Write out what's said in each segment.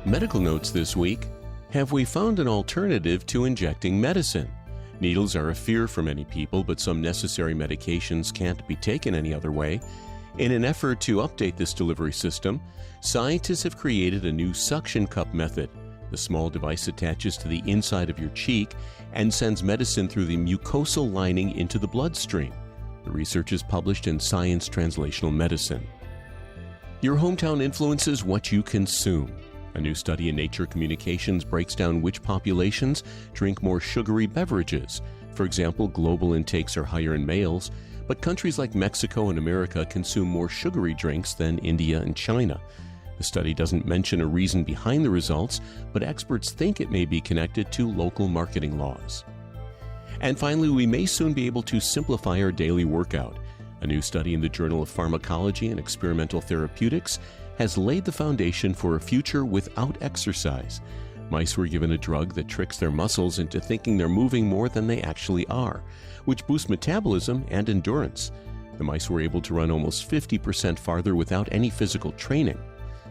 Medical notes this week. Have we found an alternative to injecting medicine? Needles are a fear for many people, but some necessary medications can't be taken any other way. In an effort to update this delivery system, scientists have created a new suction cup method. The small device attaches to the inside of your cheek and sends medicine through the mucosal lining into the bloodstream. The research is published in Science Translational Medicine. Your hometown influences what you consume. A new study in Nature Communications breaks down which populations drink more sugary beverages. For example, global intakes are higher in males, but countries like Mexico and America consume more sugary drinks than India and China. The study doesn't mention a reason behind the results, but experts think it may be connected to local marketing laws. And finally, we may soon be able to simplify our daily workout. A new study in the Journal of Pharmacology and Experimental Therapeutics has laid the foundation for a future without exercise. Mice were given a drug that tricks their muscles into thinking they're moving more than they actually are, which boosts metabolism and endurance. The mice were able to run almost 50% farther without any physical training.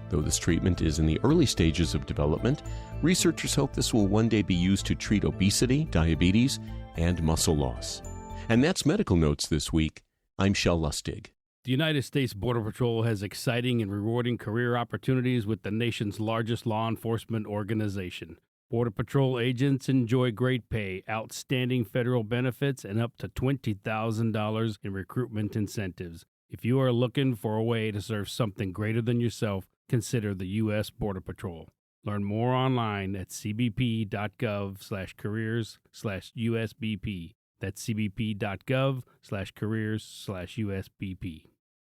Though this treatment is in the early stages of development, researchers hope this will one day be used to treat obesity, diabetes, and muscle loss. And that's Medical Notes this week. I'm Shel Lustig. The United States Border Patrol has exciting and rewarding career opportunities with the nation's largest law enforcement organization. Border Patrol agents enjoy great pay, outstanding federal benefits, and up to $20,000 in recruitment incentives. If you are looking for a way to serve something greater than yourself, consider the U.S. Border Patrol. Learn more online at cbp.gov/careers/USBP. That's cbp.gov/careers/USBP.